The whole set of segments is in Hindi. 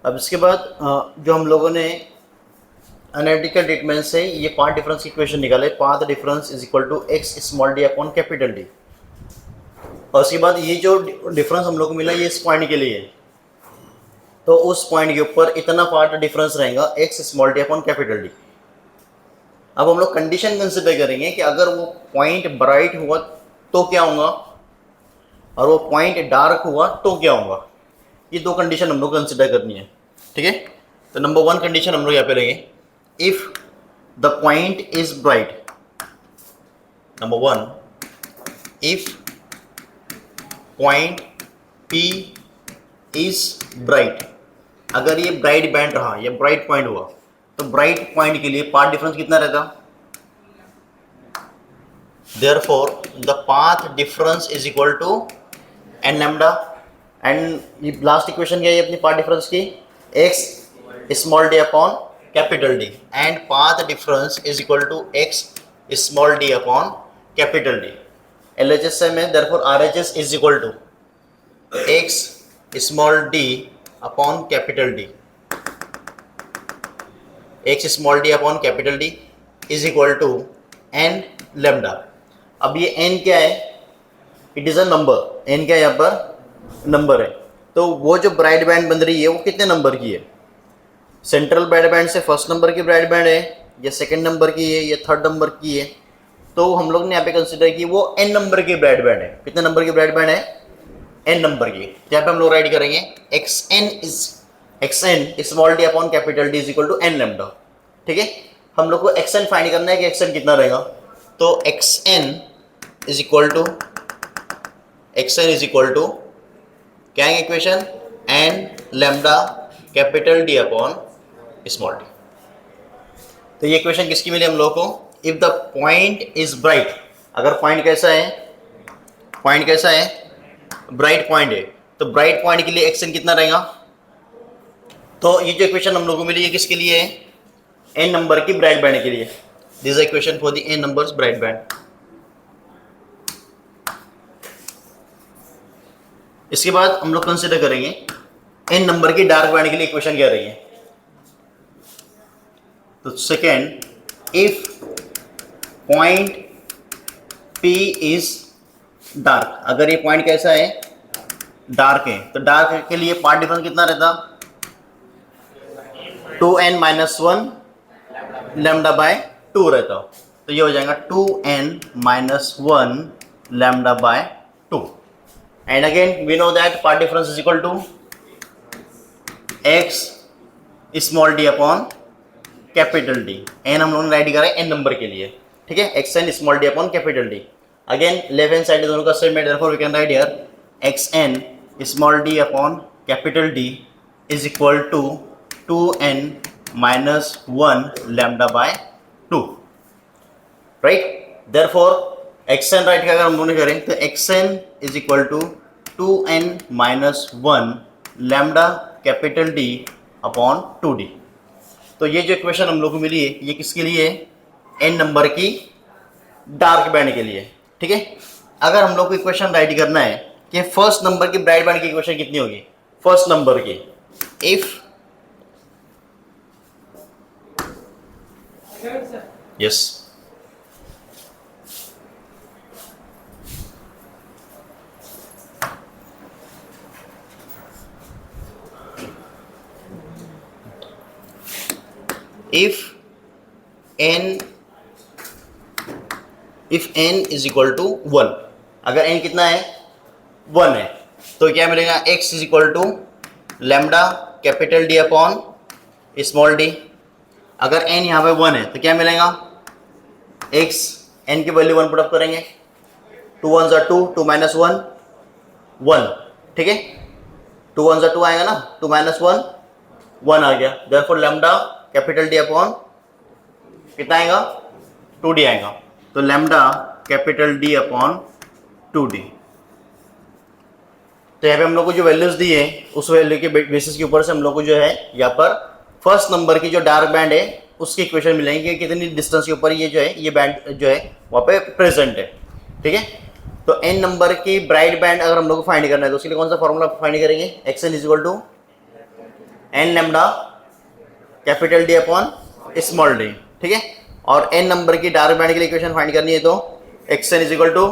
अब इसके बाद जो हम लोगों ने एनालिटिकल ट्रीटमेंट से ये पाथ डिफरेंस की इक्वेशन निकाले, path difference is equal to x small d upon capital d. और उसके बाद ये जो डिफरेंस हम लोग को मिला ये इस पॉइंट के लिए है, तो उस पॉइंट के ऊपर इतना पार्ट डिफरेंस रहेगा x small d upon capital D. अब हम लोग कंडीशन कंसिडर करेंगे कि अगर वो पॉइंट ब्राइट हुआ तो क्या होगा और वो पॉइंट डार्क हुआ तो क्या होगा। ये दो कंडीशन हम लोग कंसिडर करनी है, ठीक है। तो नंबर 1 कंडीशन हम लोग यहाँ पे लेंगे, if the point is bright. Number 1, if point P is bright. अगर ये ब्राइट बैंड रहा, ये ब्राइट पॉइंट हुआ, तो ब्राइट पॉइंट के लिए पाथ डिफरेंस कितना रहता। Therefore the path difference is equal to n lambda. And ये लास्ट इक्वेशन क्या है अपनी पाथ डिफरेंस की, x small d upon capital d, and path difference is equal to x small d upon capital d. LHS में therefore RHS is equal to x small d upon capital d, x small d upon capital d is equal to n lambda. अब ये n क्या है, it is a number, n क्या है यहाँ पर नंबर है। तो वो जो ब्राइट बैंड बन रही है वो कितने नंबर की है, सेंट्रल ब्राइट बैंड से फर्स्ट नंबर की ब्राइट बैंड है या सेकंड नंबर की है या थर्ड नंबर की है। तो हम लोग ने यहाँ पे कंसिडर की वो n नंबर की ब्राइट बैंड है। कितने नंबर की ब्राइट बैंड है, n नंबर की। यहाँ पे हम लोग राइट करेंगे xn small d upon capital d is equal to n lambda, ठीक है। हम लोग को xn फाइंड करना है कि xn कितना रहेगा। तो xn इज इक्वल टू क्या है equation, n lambda capital D upon small D. तो ये इक्वेशन किसकी मिली हम लोग को, if the point is bright. अगर पॉइंट कैसा है, ब्राइट पॉइंट है, तो ब्राइट पॉइंट के लिए xn कितना रहेगा। तो ये जो इक्वेशन हम लोग को मिली है किसके लिए है, n नंबर की ब्राइट बैंड के लिए। This is equation for the n numbers bright band. इसके बाद हम लोग कंसिडर करेंगे n नंबर की डार्क बैंड के लिए इक्वेशन क्या रही है। तो second, if point P is dark. अगर ये पॉइंट कैसा है, डार्क है, तो डार्क के लिए पाथ डिफरेंस कितना रहता, 2n माइनस 1 लैम्डा बाय 2 रहता। तो ये हो जाएगा 2n minus 1 lambda by 2। And again we know that path difference is equal to x small d upon capital d. n हम लोगों ने राइट करा है n नंबर के लिए, ठीक है, xn small d upon capital d. Again left hand side दोनों का सेम है, therefore we can write here xn small d upon capital d is equal to 2n minus 1 lambda by 2, right. Therefore xn write का अगर हम लोग करें तो xn is equal to 2n minus 1 lambda capital D upon 2d। तो ये जो इक्वेशन हम लोग को मिली है ये किसके लिए है, n नंबर की डार्क बैंड के लिए, ठीक है। अगर हम लोग को इक्वेशन राइट करना है कि फर्स्ट नंबर की ब्राइट बैंड की इक्वेशन कितनी होगी, फर्स्ट नंबर की, if yes if n is equal to 1। अगर n कितना है, 1 है, तो क्या मिलेगा, x is equal to lambda capital D upon small d. अगर n यहाँ पे 1 है तो क्या मिलेगा, x n की वैल्यू 1 पुट अप करेंगे, 2 1 ज़ा 2, 2 माइनस 1 1, ठीक है, 2 1 ज़ा 2 आएगा ना, 2 माइनस 1 1 आ गया। Therefore lambda capital D upon कितना आएगा, 2d आएगा। तो lambda capital D upon 2d। तो यहाँ पे हम लोग को जो वैल्यूज दी है उस वैल्यू के बेसिस के ऊपर से हम लोग को जो है यहाँ पर फर्स्ट नंबर की जो डार्क बैंड है उसकी इक्वेशन मिलेंगे कि कितनी डिस्टेंस के ऊपर ये जो है ये बैंड जो है वहाँ पे प्रेजेंट है, ठीक है। तो n नंबर की ब्राइट बैंड अगर हम लोग को फाइंड करना है तो उसके लिए कौन सा फॉर्मूला फाइंड करेंगे, xn is equal to n lambda capital D upon small d, ठीक है। और एन नंबर की डार्क बैंड के लिए इक्वेशन फाइंड करनी है, तो x n is equal to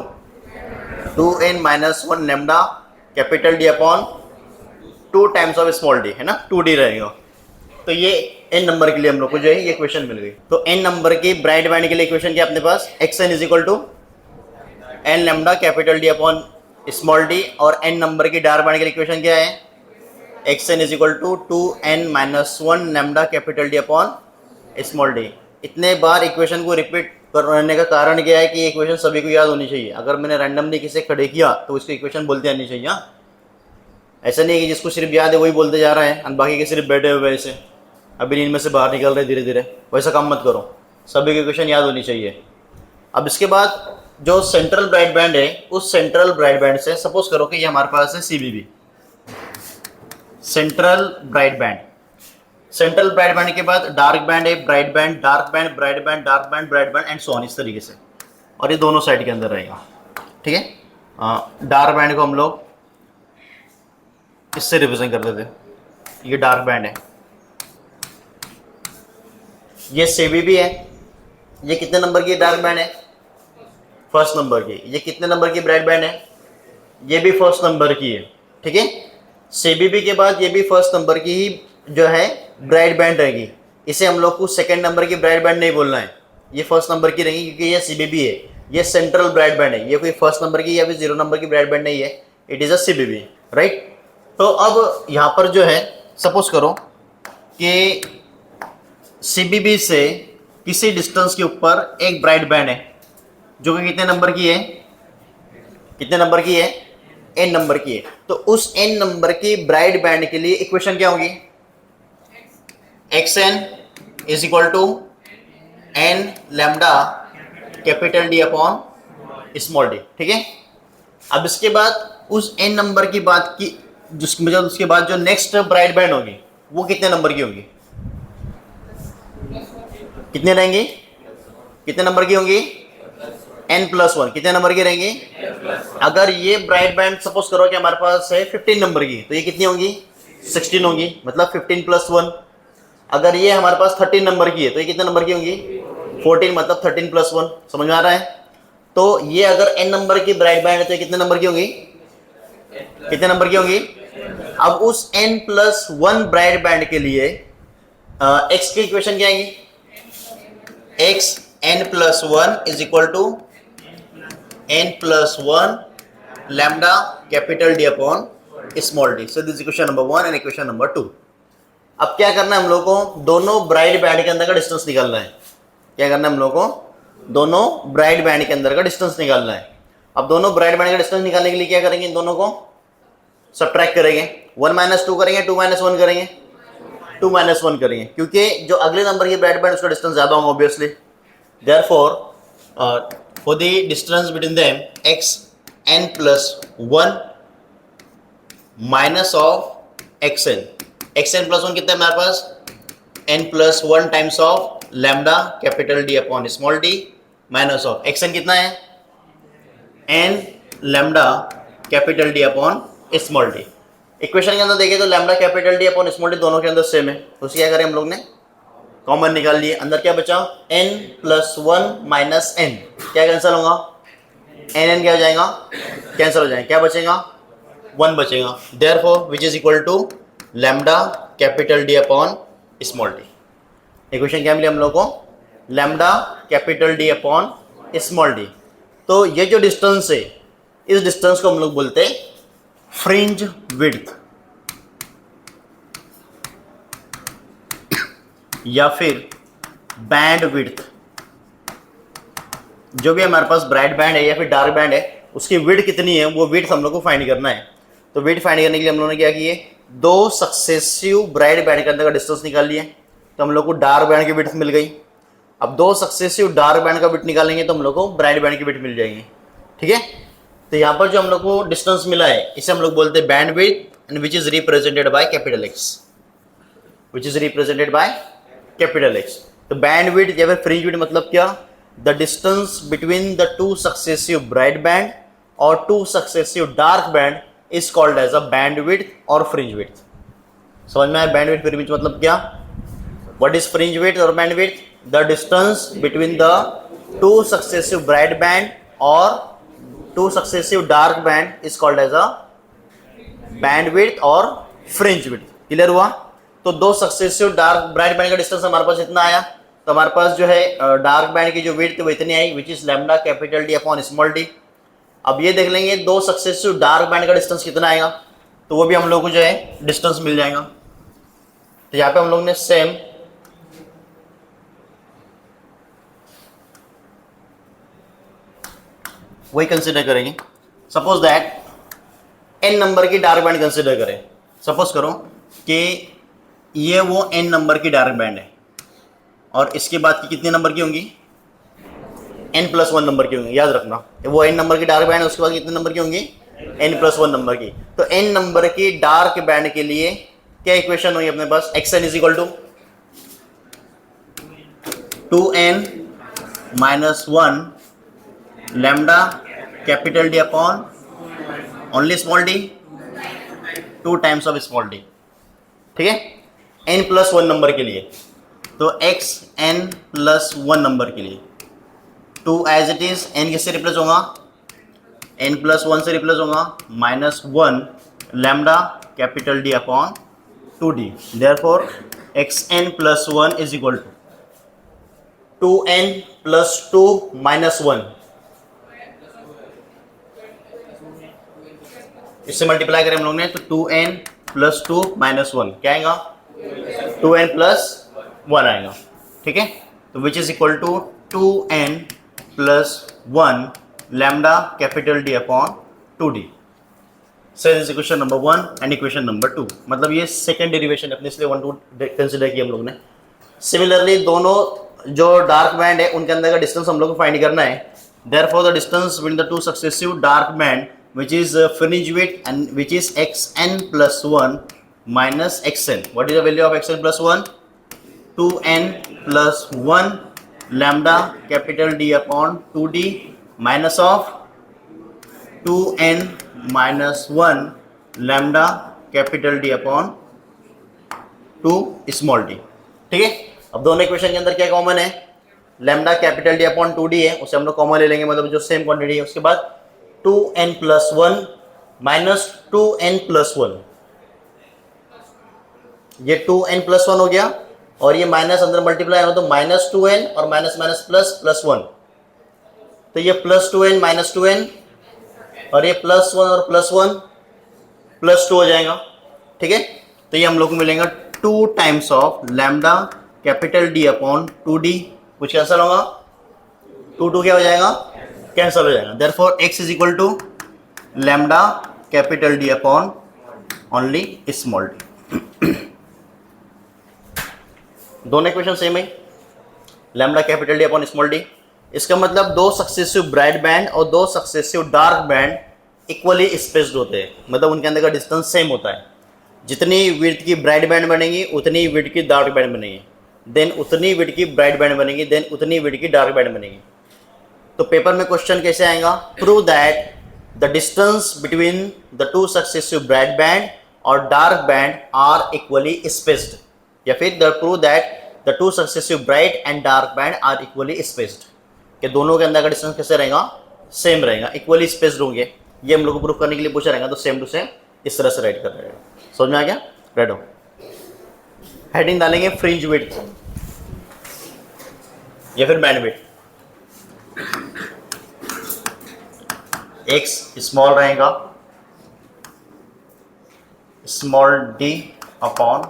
2n minus 1 lambda capital D upon 2 times of small d, है ना, 2d रहेगा। तो ये n नंबर के लिए हम लोग को जो है ये इक्वेशन मिल गई। तो n नंबर की ब्राइट बैंड के लिए इक्वेशन क्या अपने पास, x n is equal to n lambda capital D upon small d, और n नंबर की डार्क बैंड के लिए इक्वेशन क्या है, x n is equal to 2n minus 1 lambda capital D upon small d. इतने बार इक्वेशन को रिपीट करने का कारण क्या है कि ये इक्वेशन सभी को याद होनी चाहिए। अगर मैंने रैंडमली किसे खड़े किया तो उसकी इक्वेशन बोलते आनी चाहिए। ऐसा नहीं है कि जिसको सिर्फ याद है वही बोलते जा रहा है और बाकी के सिर्फ बैठे हुए ऐसे अभी नींद में से बाहर निकल रहे धीरे धीरे, वैसा काम मत करो, सभी की इक्वेशन याद होनी चाहिए। अब इसके बाद जो सेंट्रल ब्राइट बैंड है, उस सेंट्रल ब्राइट बैंड से सपोज करो कि ये हमारे पास है CBB, central bright band. Central bright band के बाद डार्क बैंड है, bright band, dark band, bright band, dark band, bright band and so on, इस तरीके से, और ये दोनों साइड के अंदर रहेगा, ठीक है। डार्क बैंड को हम लोग इससे रिप्रेजेंट करते थे, ये डार्क बैंड है, ये CBB है, ये कितने नंबर की डार्क बैंड है, फर्स्ट नंबर की। ये कितने नंबर की ब्राइट बैंड है, ये भी फर्स्ट नंबर की है, ठीक है। CBB के बाद ये भी फर्स्ट नंबर की ही जो है ब्राइट बैंड रहेगी, इसे हम लोग को सेकंड नंबर की ब्राइट बैंड नहीं बोलना है, ये फर्स्ट नंबर की रहेगी क्योंकि ये CBB है, ये सेंट्रल ब्राइट बैंड है, ये कोई फर्स्ट नंबर की या फिर 0 नंबर की ब्राइट बैंड नहीं है, it is a CBB, right. तो अब यहाँ पर जो है सपोज करो कि CBB से किसी डिस्टेंस के ऊपर एक ब्राइट बैंड है जो कि कितने नंबर की है, कितने नंबर की है, n नंबर की है। तो उस n नंबर की ब्राइट बैंड के लिए इक्वेशन क्या होगी, xn is equal to n lambda capital D upon small d, ठीक है। अब इसके बाद उस n नंबर की बात की जिसकी मतलब उसके बाद जो नेक्स्ट ब्राइट बैंड होगी वो कितने नंबर की होगी, कितने रहेंगे, कितने नंबर की होंगी, n+1, कितने नंबर की रहेंगी। अगर ये ब्राइट बैंड सपोज करो कि हमारे पास है 15 नंबर की, तो ये कितनी होंगी, 16 होंगी, मतलब 15+1। अगर ये हमारे पास 13 नंबर की है तो ये कितने नंबर की होंगी, 14, मतलब 13+1, समझ में आ रहा है। तो ये अगर n नंबर की ब्राइट बैंड है तो ये कितने नंबर की होंगी, कितने नंबर की होंगी। अब उस n+1 ब्राइट बैंड के लिए x की इक्वेशन क्या आएगी, x n+1 is equal to n+1 lambda capital D upon small d। So this equation number 1 and equation number 2। अब क्या करना है हम लोग को, दोनों ब्राइट बैंड के अंदर का डिस्टेंस निकालना है। क्या करना है हम लोग को, दोनों ब्राइट बैंड के अंदर का डिस्टेंस निकालना है। अब दोनों ब्राइट बैंड का डिस्टेंस निकालने के लिए क्या करेंगे, इन दोनों को सब्ट्रैक्ट करेंगे, 1 - 2 करेंगे, 2 - 1 करेंगे, 2 - 1 करेंगे, क्योंकि जो अगले नंबर की ब्राइट बैंड उसका डिस्टेंस ज्यादा होगा obviously. Therefore for the distance between them xn+1 minus of xn, xn+1 कितना है हमारे पास, n+1 times of lambda capital D upon small d minus of xn कितना है, n lambda capital D upon small d। Equation के अंदर देखें तो lambda capital D upon small d दोनों के अंदर सेम है, तो क्या करें हम लोग ने कॉमन निकाल लिए, अंदर क्या बचा, n+1 माइनस n, क्या कैंसिल होगा, n क्या हो जाएगा, कैंसिल हो जाएगा, क्या बचेगा, 1 बचेगा। Therefore which is equal to lambda capital D upon small d। Equation क्या मिली हम लोग को, lambda capital D upon small d। तो ये जो डिस्टेंस है, इस डिस्टेंस को हम लोग बोलते हैं फ्रिंज विड्थ या फिर बैंड विड्थ। जो भी हमारे पास ब्राइट बैंड है या फिर डार्क बैंड है, उसकी विड्थ कितनी है, वो विड्थ हम लोग को फाइंड करना है। तो विड्थ फाइंड करने के लिए हम लोगों ने क्या किए, 2 सक्सेसिव ब्राइट बैंड के अंदर का डिस्टेंस निकाल लिए, तो हम लोग को डार्क बैंड की विड्थ मिल गई। अब 2 सक्सेसिव डार्क बैंड का विड्थ निकालेंगे तो हम लोग को ब्राइट बैंड की विड्थ मिल जाएगी, ठीक है। तो यहाँ पर जो हम लोग को डिस्टेंस मिला है इसे हम लोग बोलते हैं band width, and which is represented by capital x, which is represented by capital x. तो बैंड विड्थ या फिर फ्रिंज विड्थ मतलब क्या, the distance between the 2 successive bright band और 2 successive dark band is called as a band width और फ्रिंज विड्थ। समझ में आया? बैंडविड्थ फ्रिंज मतलब क्या? व्हाट इज फ्रिंज विड्थ और bandwidth? The distance between the two successive bright band और two successive dark band is called as a bandwidth और फ्रिंज विड्थ। क्लियर हुआ? तो दो सक्सेसिव डार्क ब्राइट बैंड का डिस्टेंस हमारे पास इतना आया, तो हमारे पास जो है डार्क बैंड की जो विड्थ वो इतनी आई, which is lambda capital D upon small d. अब ये देख लेंगे दो सक्सेसिव डार्क बैंड का डिस्टेंस कितना आएगा, तो वो भी हम लोग को जो है डिस्टेंस मिल जाएगा। तो यहाँ पे हम लोग ने सेम वही कंसिडर करेंगे। सपोज दैट n नंबर की डार्क बैंड कंसिडर करें। सपोज करो कि ये वो n नंबर की डार्क बैंड है और इसके बाद की कितने नंबर की होंगी? n+1 नंबर की होंगी। याद रखना, वो n नंबर की डार्क बैंड है, उसके बाद कितने नंबर की होंगी? n+1 नंबर की। तो n नंबर की डार्क बैंड के लिए क्या इक्वेशन हुई अपने पास? xn is equal to 2n-1 lambda capital D upon only small d, 2 times of small d. ठीक है, n+1 नंबर के लिए। तो xn+1 नंबर के लिए 2 एज इट इज, n किससे रिप्लेस होगा? n+1 से रिप्लेस होगा, -1 lambda capital D upon 2d। Therefore xn+1 is equal to 2n+2 -1। इससे मल्टीप्लाई करें हम लोग ने तो 2n+2 -1 क्या आएगा? 2n+1 आएगा। ठीक है, तो which is equal to 2n+1 lambda capital D upon 2d। So this equation number 1 and equation number 2। मतलब ये सेकेंड डेरिवेशन अपने, इसलिए 1 2 कंसिडर किया हम लोग ने। सिमिलरली दोनों जो डार्क बैंड है उनके अंदर का डिस्टेंस हम लोग को फाइंड करना है। Therefore the distance between the two successive dark band which is fringe width and which is xn+1 minus xn. What is the value of xn+1? 2n+1 lambda capital D upon 2d minus of 2n-1 lambda capital D upon 2 small d। ठीक है, अब दोनों इक्वेशन के अंदर क्या कॉमन है? Lambda capital D upon 2d है, उसे हम लोग कॉमन ले लेंगे, मतलब जो सेम क्वांटिटी है। उसके बाद 2n+1 माइनस 2n+1, ये 2n+1 हो गया और ये माइनस अंदर मल्टीप्लाई हो तो -2n और माइनस माइनस ++1, तो ये +2n -2n और ये +1 और +1 +2 हो जाएगा। ठीक है, तो ये हम लोग को मिलेगा 2 times of lambda capital D upon 2d। कुछ कैंसिल होगा, 2 क्या हो जाएगा? कैंसिल हो जाएगा। Therefore x is equal to lambda capital D upon only small d. दोनों इक्वेशन सेम है, lambda capital D upon small d. इसका मतलब दो सक्सेसिव ब्राइट बैंड और दो successive dark band equally spaced होते हैं, मतलब उनके अंदर का डिस्टेंस सेम होता है। जितनी विड्थ की ब्राइट बैंड बनेगी उतनी विड्थ की डार्क बैंड बनेगी, देन उतनी विड्थ की ब्राइट बैंड बनेगी, देन उतनी विड्थ की डार्क बैंड बनेगी। तो पेपर में क्वेश्चन कैसे आएगा? Prove that the distance between the two successive bright band और dark band are equally spaced, या फिर the prove that the two successive bright and dark band are equally spaced, कि दोनों के अंदर का डिस्टेंस कैसे रहेगा? सेम रहेगा, इक्वली स्पेस्ड होंगे। ये हम लोग को प्रूव करने के लिए पूछा रहेगा, तो सेम टू सेम इस तरह से राइट कर रहेगा। समझ में आ गया? रेड हो, हेडिंग डालेंगे फ्रिंज विड्थ या फिर बैंड विड्थ। x स्मॉल रहेगा, small d upon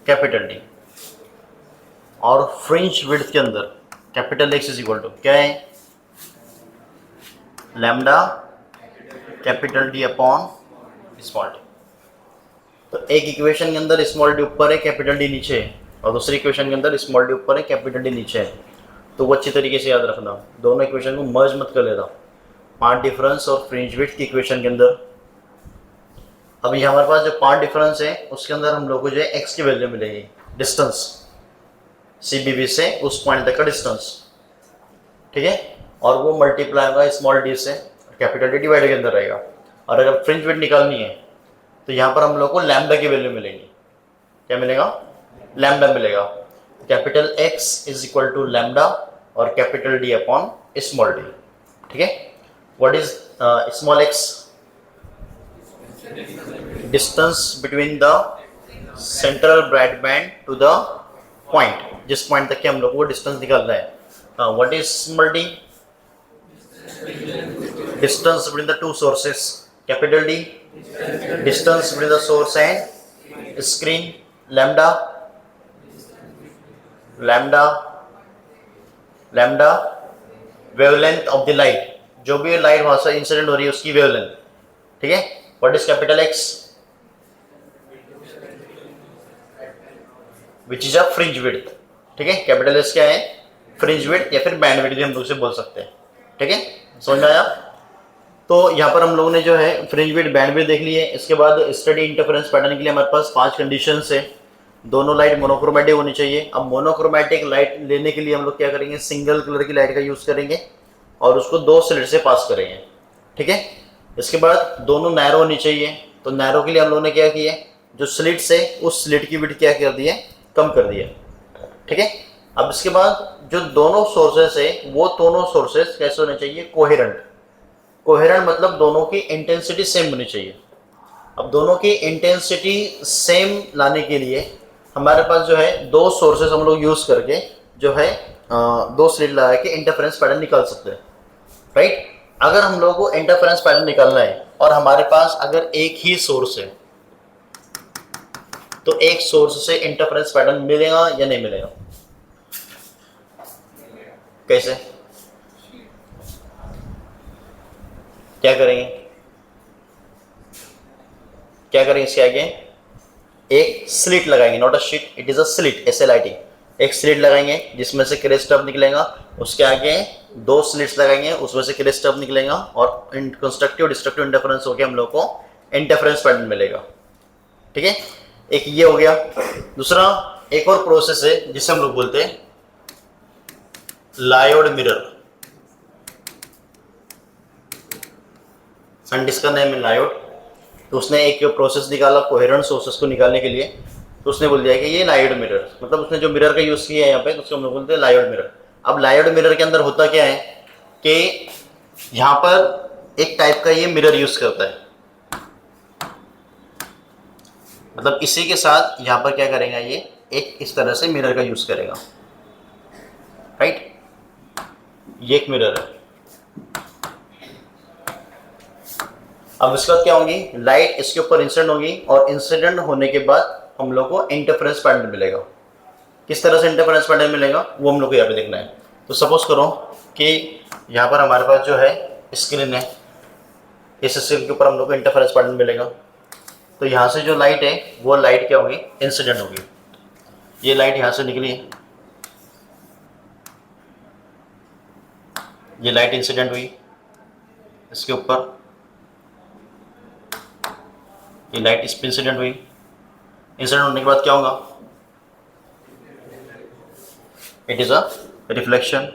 capital D, और फ्रिंज विड्थ के अंदर capital X is equal to क्या है? Lambda capital D upon small d। तो एक इक्वेशन के अंदर स्मॉल d ऊपर है, कैपिटल D नीचे है, और दूसरी इक्वेशन के अंदर स्मॉल d ऊपर है, कैपिटल D नीचे है। तो वो अच्छी तरीके से याद रखना, दोनों इक्वेशन को मर्ज मत कर लेना। पार्ट डिफरेंस और फ्रिंज विड्थ की इक्वेशन के अंदर अब ये हमारे पास जो पार्ट डिफरेंस है उसके अंदर हम लोग को जो है x की वैल्यू मिलेगी, डिस्टेंस CBB से उस पॉइंट तक का डिस्टेंस। ठीक है, और वो मल्टीप्लाई होगा स्मॉल d से, कैपिटल D डिवाइड के अंदर रहेगा। और अगर फ्रिंज विड्थ निकालनी है तो यहाँ पर हम लोग को लैम्डा की वैल्यू मिलेगी, क्या मिलेगा, लैम्डा मिलेगा। Capital X is equal to lambda और capital D upon small d। ठीक है, what is small x? Distance between the central broadband to the point, जिस पॉइंट तक के हम लोग को डिस्टेंस निकालना है। What is small d? Distance between the two sources. Capital D, distance between the source and screen. Lambda, lambda, lambda wavelength of the light, जो भी लाइट वहां से इंसिडेंट हो रही है उसकी वेवलेंथ। ठीक है, what is capital X? Which is a fringe width. ठीक है, कैपिटल S क्या है? फ्रिंज विड्थ या फिर बैंड विड्थ भी हम लोग से बोल सकते हैं। ठीक है, समझ में आया? तो यहाँ पर हम लोगों ने जो है फ्रिंज विड्थ, बैंड विड्थ देख ली है। इसके बाद स्टडी इंटरफेरेंस पैटर्न के लिए हमारे पास 5 कंडीशंस है। दोनों लाइट मोनोक्रोमेटिक होनी चाहिए। अब मोनोक्रोमेटिक लाइट लेने के लिए हम लोग क्या करेंगे, सिंगल कलर की लाइट का यूज करेंगे और उसको 2 स्लिट से पास करेंगे। ठीक है, इसके बाद दोनों नैरो होनी चाहिए। तो नैरो के लिए हम लोगों ने क्या किया, जो स्लिट है उस स्लिट की विड्थ क्या कर दी है, कम कर दी है। ठीक है, अब इसके बाद जो दोनों सोर्सेस है वो दोनों सोर्सेस कैसे होने चाहिए, कोहेरेंट। कोहेरेंट मतलब दोनों की इंटेंसिटी सेम होनी चाहिए। अब दोनों की इंटेंसिटी सेम लाने के लिए हमारे पास जो है 2 सोर्सेस हम लोग यूज करके जो है 2 स्लिट लगा के इंटरफेरेंस पैटर्न निकाल सकते हैं। राइट, अगर हम लोगों को इंटरफेरेंस पैटर्न निकालना है और हमारे पास अगर एक ही सोर्स है तो एक सोर्स से इंटरफेरेंस पैटर्न मिलेगा या नहीं मिलेगा? कैसे, क्या करेंगे, क्या करेंगे? इसके आगे एक स्लिट लगाएंगे, not a sheet, it is a slit, SLIT। एक स्लिट लगाएंगे जिसमें से क्रेस्टअप निकलेगा, उसके आगे 2 स्लिट्स लगाएंगे उसमें से क्रेस्टअप निकलेगा और कंस्ट्रक्टिव डिस्ट्रक्टिव इंटरफेरेंस होकर हम लोग को इंटरफेरेंस पैटर्न मिलेगा। ठीक है, एक ये हो गया। दूसरा एक और प्रोसेस है जिसे हम लोग बोलते हैं लायोड मिरर। साइंटिस्ट का नेम है लायोड। तो उसने एक प्रोसेस निकाला कोहेरेंट सोर्सेस को निकालने के लिए, तो उसने बोल दिया कि ये लायोड मिरर, मतलब उसने जो मिरर का यूज किया है यहाँ पे तो उसको हम लोग बोलते हैं लायोड मिरर। अब लायोड मिरर के अंदर होता क्या है कि यहाँ पर एक टाइप का ये मिरर यूज करता है, मतलब इसी के साथ यहाँ पर क्या करेगा, ये एक इस तरह से मिरर का यूज करेगा। राइट, ये एक मिरर है। अब इसके बाद क्या होगी, लाइट इसके ऊपर इंसिडेंट होगी और इंसिडेंट होने के बाद हम लोग को इंटरफेरेंस पैटर्न मिलेगा। किस तरह से इंटरफेरेंस पैटर्न मिलेगा वो हम लोग को यहाँ पे देखना है। तो सपोज करो कि यहाँ पर हमारे पास जो है स्क्रीन है, इस स्क्रीन के ऊपर हम लोग को इंटरफेरेंस पैटर्न मिलेगा। तो यहाँ से जो लाइट है वो लाइट क्या होगी, इंसिडेंट होगी। ये लाइट यहाँ से निकली है, ये लाइट इंसिडेंट हुई इसके ऊपर, ये लाइट इस पे इंसिडेंट हुई। इंसिडेंट होने के बाद क्या होगा, it is a reflection.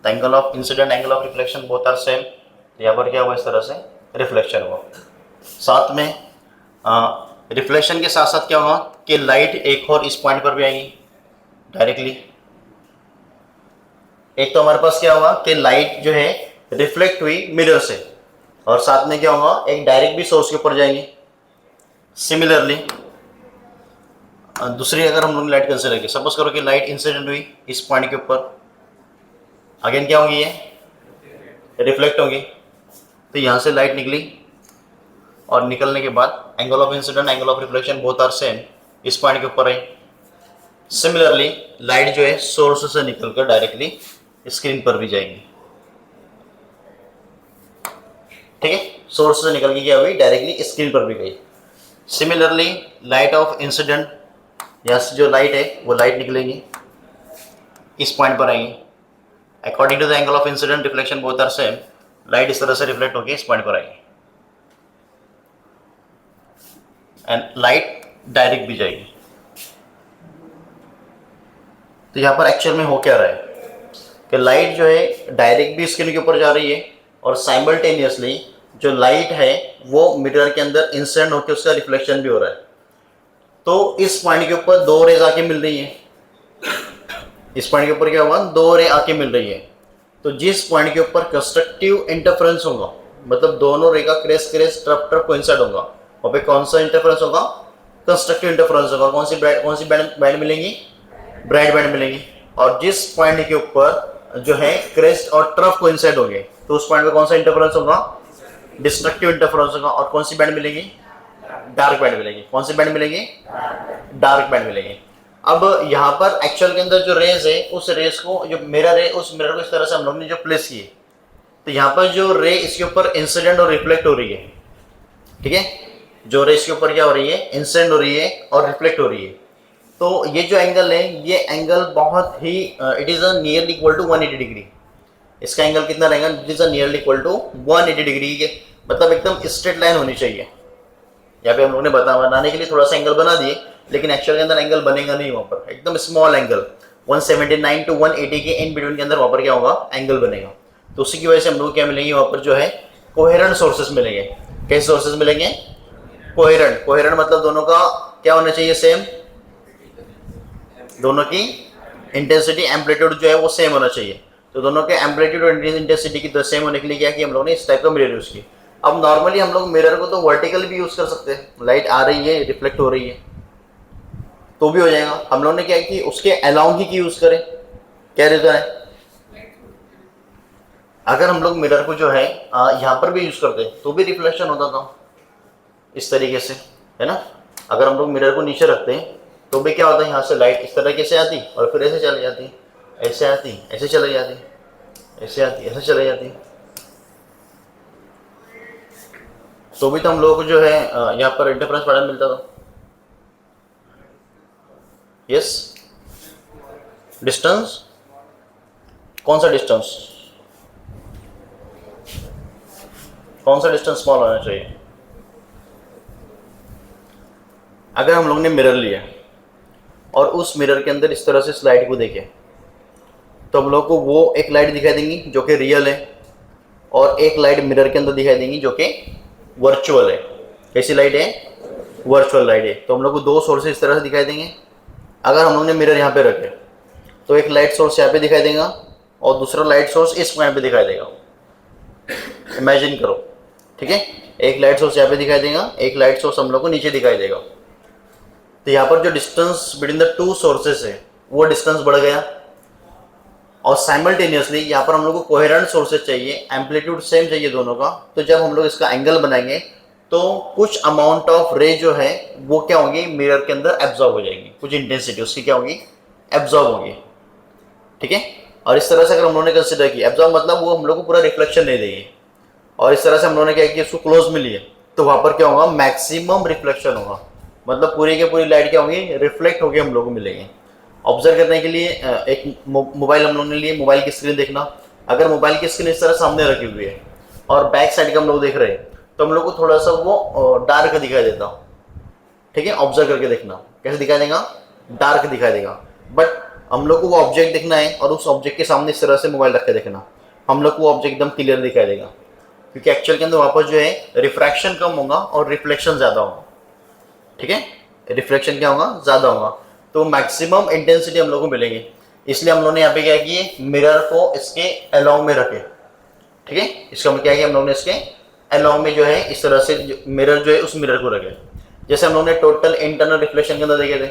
The angle of incident, angle of reflection both are same. यहाँ पर क्या हुआ, इस तरह से रिफ्लेक्शन हुआ। साथ में रिफ्लेक्शन के साथ साथ क्या होगा कि लाइट एक और इस पॉइंट पर भी आएगी डायरेक्टली। एक तो हमारे पास क्या होगा कि लाइट जो है रिफ्लेक्ट हुई मिरर से, और साथ में क्या होगा, एक डायरेक्ट भी सोर्स के ऊपर जाएंगे। सिमिलरली दूसरी अगर हम लोग लाइट कंसिडर करें, सपोज करो कि लाइट इंसिडेंट हुई इस पॉइंट के ऊपर, अगेन क्या होगी, ये रिफ्लेक्ट होगी। तो यहाँ से लाइट निकली और निकलने के बाद angle of incident, angle of reflection both are same, इस पॉइंट के ऊपर आई। सिमिलरली लाइट जो है सोर्स से निकलकर डायरेक्टली स्क्रीन पर भी जाएंगी। ठीक है, सोर्स से निकल के क्या हुई, डायरेक्टली स्क्रीन पर भी गई। सिमिलरली लाइट ऑफ इंसिडेंट, यहाँ से जो लाइट है वो लाइट निकलेगी इस पॉइंट पर आएंगी। According to the angle of incident reflection both are same, light इस तरह से रिफ्लेक्ट होकर इस पॉइंट पर आएगी एंड लाइट डायरेक्ट भी जाएगी। तो यहाँ पर एक्चुअल में हो क्या रहा है कि लाइट जो है डायरेक्ट भी स्क्रीन के ऊपर जा रही है और साइमल्टेनियसली जो लाइट है वो मिरर के अंदर इंसिडेंट होकर उसका रिफ्लेक्शन भी हो रहा है। तो इस पॉइंट के ऊपर दो रेज आके मिल रही है, इस पॉइंट के ऊपर क्या होगा, दो रे आके मिल रही है। तो जिस पॉइंट के ऊपर कंस्ट्रक्टिव इंटरफेरेंस होगा, मतलब दोनों रे का crest crest trough trough coincide होगा, वहाँ पे कौन सा इंटरफेरेंस होगा, कंस्ट्रक्टिव इंटरफेरेंस होगा। कौन सी बैंड मिलेंगी, ब्राइट बैंड मिलेंगी। और जिस पॉइंट के ऊपर जो है क्रेस्ट और ट्रफ कोइंसाइड होंगे, तो उस पॉइंट पे कौन सा इंटरफेरेंस होगा, डिस्ट्रक्टिव इंटरफेरेंस होगा। और कौन सी बैंड मिलेगी, डार्क बैंड मिलेगी। कौन सी बैंड मिलेगी, डार्क बैंड मिलेगी। अब यहाँ पर एक्चुअल के अंदर जो रेज है, उस रेस को जो मिरर है, उस मिरर को इस तरह से हम लोग ने जो प्लेस किए, तो यहाँ पर जो रे इसके ऊपर इंसिडेंट और रिफ्लेक्ट हो रही है, ठीक है, जो रे इसके ऊपर क्या हो रही है, इंसिडेंट हो रही है और रिफ्लेक्ट हो रही है। तो ये जो एंगल है, ये एंगल बहुत ही it is a nearly equal to 180 degree. इसका एंगल कितना रहेगा, it is a nearly equal to 180 degree के, मतलब एकदम स्ट्रेट लाइन होनी चाहिए। यहाँ पे हम लोगों ने बनाने के लिए थोड़ा सा एंगल बना दिए, लेकिन एक्चुअल के अंदर एंगल बनेगा नहीं, वहाँ पर एकदम स्मॉल एंगल 179 टू 180 के इन बिटवीन के अंदर वहाँ पर क्या होगा, एंगल बनेगा। तो उसी की वजह से हम लोग क्या मिलेंगे, वहाँ पर जो है कोहेरेंट सोर्सेस मिलेंगे। कैसे सोर्सेस मिलेंगे, कोहेरेंट। कोहेरेंट मतलब दोनों का क्या होना चाहिए, सेम, दोनों की इंटेंसिटी एम्पलीट्यूड जो है वो सेम होना चाहिए। तो दोनों के एम्पलीट्यूड और इंटेंसिटी की सेम होने के लिए क्या किया हम लोगों ने, इस टाइप का मिरर यूज किया। अब नॉर्मली हम लोग मिरर को तो वर्टिकल भी यूज कर सकते हैं, लाइट आ रही है, रिफ्लेक्ट हो रही है तो भी हो जाएगा। हम लोगों ने क्या कि उसके अलाउंग ही यूज करें। क्या रीजन है, अगर हम लोग मिरर को जो है यहाँ पर भी यूज करते तो भी रिफ्लेक्शन होता था इस तरीके से, है ना। अगर हम लोग मिरर को नीचे रखते हैं तो भी क्या होता है, यहाँ से लाइट इस तरीके से आती और फिर ऐसे चली जाती, ऐसे आती, ऐसे चली जाती, ऐसे आती, ऐसे चली जाती। तो भी तो हम लोगों को जो है यहाँ पर इंटरफेरेंस पैटर्न मिलता था। यस, डिस्टेंस, कौन सा डिस्टेंस, कौन सा डिस्टेंस स्मॉल होना चाहिए। अगर हम लोग ने मिरर लिया और उस मिरर के अंदर इस तरह से स्लाइड को देखें, तो हम लोग को वो एक लाइट दिखाई देंगी जो कि रियल है, और एक लाइट मिरर के अंदर दिखाई देंगी जो कि वर्चुअल है। कैसी लाइट है, वर्चुअल लाइट है। तो हम लोग को दो सोर्सेज इस तरह से दिखाई देंगे। अगर हम लोग ने मिरर यहाँ पे रखे तो एक लाइट सोर्स यहाँ पे दिखाई देगा और दूसरा लाइट सोर्स इस पॉइंट पे दिखाई देगा। इमेजिन करो, ठीक है, एक लाइट सोर्स यहाँ पे दिखाई देगा, एक लाइट सोर्स हम लोग को नीचे दिखाई देगा। तो यहाँ पर जो distance between the two sources है वो डिस्टेंस बढ़ गया, और साइमल्टेनियसली यहाँ पर हम लोग को कोहेरेंट सोर्सेज चाहिए, एम्पलीट्यूड सेम चाहिए दोनों का। तो जब हम लोग इसका एंगल बनाएंगे तो कुछ अमाउंट ऑफ रे जो है वो क्या होंगी, मिरर के अंदर एब्जॉर्ब हो जाएंगी, कुछ इंटेंसिटी उसकी क्या होगी, एब्जॉर्ब होगी, ठीक है। और इस तरह से अगर हम लोगों ने कंसिडर किया, एब्जॉर्ब मतलब वो हम लोग को पूरा रिफ्लेक्शन नहीं देगी, और इस तरह से हम लोगों ने क्या किया, इसको क्लोज में लिए, तो वहाँ पर क्या होगा, मैक्सिमम रिफ्लेक्शन होगा, मतलब पूरी के पूरी लाइट क्या होगी, रिफ्लेक्ट होकर हम लोग को मिलेंगे। ऑब्जर्व करने के लिए एक मोबाइल हम लोगों ने लिए, मोबाइल की स्क्रीन देखना। अगर मोबाइल की स्क्रीन इस तरह सामने रखी हुई है और बैक साइड का हम लोग देख रहे हैं, तो हम लोग को थोड़ा सा वो डार्क दिखाई देता, ठीक है। ऑब्जर्व करके देखना, कैसे दिखाई देगा, डार्क दिखाई देगा। बट हम लोग को वो ऑब्जेक्ट देखना है और उस ऑब्जेक्ट के सामने इस तरह से मोबाइल रख के देखना, हम लोग को वो ऑब्जेक्ट एकदम क्लियर दिखाई देगा, क्योंकि एक्चुअल के अंदर वहाँ पर जो है रिफ्रैक्शन कम होगा और रिफ्लेक्शन ज़्यादा होगा, ठीक है। रिफ्लेक्शन क्या होगा, ज़्यादा होगा, तो मैक्सिमम इंटेंसिटी हम लोग को मिलेगी। इसलिए हम लोगों ने यहाँ पे क्या किए, मिरर को इसके अलाउंग में रखे, ठीक है। इसका मतलब क्या किया हम लोगों ने, इसके अलाउंग में जो है इस तरह से मिरर जो है उस मिरर को रखे। जैसे हम लोगों ने टोटल इंटरनल रिफ्लेक्शन के अंदर देखे थे,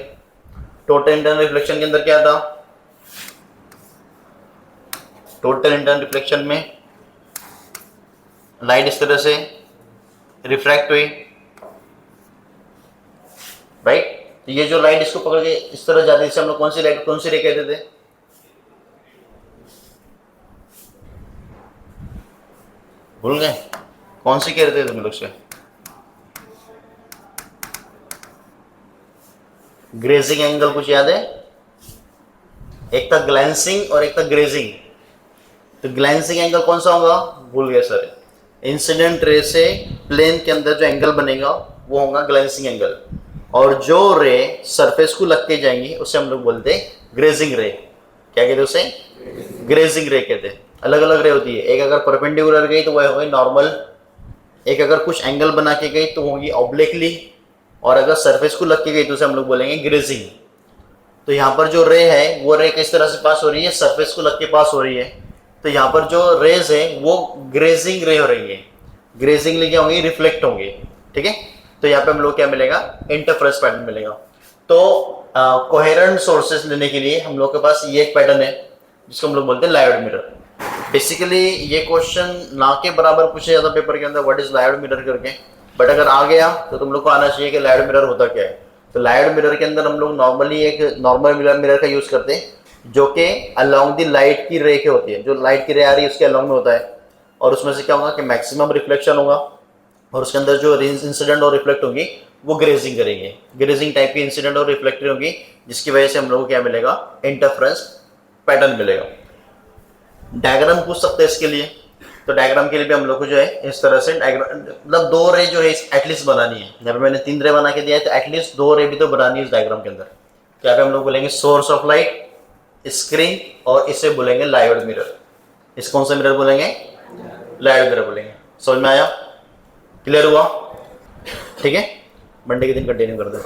टोटल इंटरनल रिफ्लेक्शन के अंदर क्या था, टोटल इंटरनल रिफ्लेक्शन में लाइट इस तरह से रिफ्रैक्ट हुई, राइट। तो ये जो लाइट इसको पकड़ के इस तरह जाती है, इसे हम लोग कौन सी लाइट, कौन सी रे कहते थे, भूल गए, कौन सी कहते थे तुम लोग से, ग्रेजिंग एंगल कुछ याद है, एक था ग्लैंसिंग और एक था ग्रेजिंग। तो ग्लैंसिंग एंगल कौन सा होगा, भूल गए सर, इंसिडेंट रे से प्लेन के अंदर जो एंगल बनेगा वो होगा ग्लैंसिंग एंगल, और जो रे सरफेस को लग के जाएंगी उसे हम लोग बोलते हैं ग्रेजिंग रे। क्या कहते हैं उसे, ग्रेजिंग रे कहते हैं। अलग अलग रे होती है, एक अगर परपेंडिकुलर गई तो वह होगी नॉर्मल, एक अगर कुछ एंगल बना के गई तो होगी ऑब्लिकली, और अगर सरफेस को लग के गई तो उसे हम लोग बोलेंगे ग्रेजिंग। तो यहाँ पर जो रे है वो रे किस तरह से पास हो रही है, सरफेस को लग के पास हो रही है। तो यहाँ पर जो रेज है वो ग्रेजिंग रे हो रही है, ग्रेजिंग ले क्या होंगी, रिफ्लेक्ट होंगे, ठीक है। तो यहाँ पे हम लोग क्या मिलेगा, इंटरफेरेंस पैटर्न मिलेगा। तो कोहेरेंट सोर्सेस लेने के लिए हम लोग के पास ये एक पैटर्न है जिसको हम लोग बोलते हैं डायोड मिरर। बेसिकली ये क्वेश्चन ना के बराबर पूछे जाता पेपर के अंदर, व्हाट इज डायोड मिरर करके, बट अगर आ गया तो तुम लोग को आना चाहिए कि डायोड मिरर होता क्या है। तो डायोड मिरर के अंदर हम लोग नॉर्मली एक नॉर्मल मिरर का यूज करते हैं जो कि अलोंग द लाइट की रे के होती है, जो लाइट की रे आ रही है उसके अलोंग में होता है, और उसमें से क्या होगा कि मैक्सिमम रिफ्लेक्शन होगा और उसके अंदर जो इंसिडेंट और रिफ्लेक्ट होंगी वो ग्रेजिंग करेंगे, ग्रेजिंग टाइप की इंसिडेंट और रिफ्लेक्टेड होंगी, जिसकी वजह से हम लोग को क्या मिलेगा, इंटरफेरेंस पैटर्न मिलेगा। डायग्राम पूछ सकते हैं इसके लिए, तो डायग्राम के लिए भी हम लोग को जो है इस तरह से डायग्राम, मतलब 2 रे जो है एटलीस्ट बनानी है। यहाँ पे मैंने 3 रे बना के दिया है तो एटलीस्ट 2 रे भी तो बनानी है इस डायग्राम के अंदर। तो यहाँ पे हम लोग बोलेंगे सोर्स ऑफ लाइट, स्क्रीन, और इसे बोलेंगे डायोड मिरर। इस कौन सा मिरर बोलेंगे, डायोड मिरर बोलेंगे। समझ में आया, क्लियर हुआ, ठीक है। मंडे के दिन कंटिन्यू कर दो।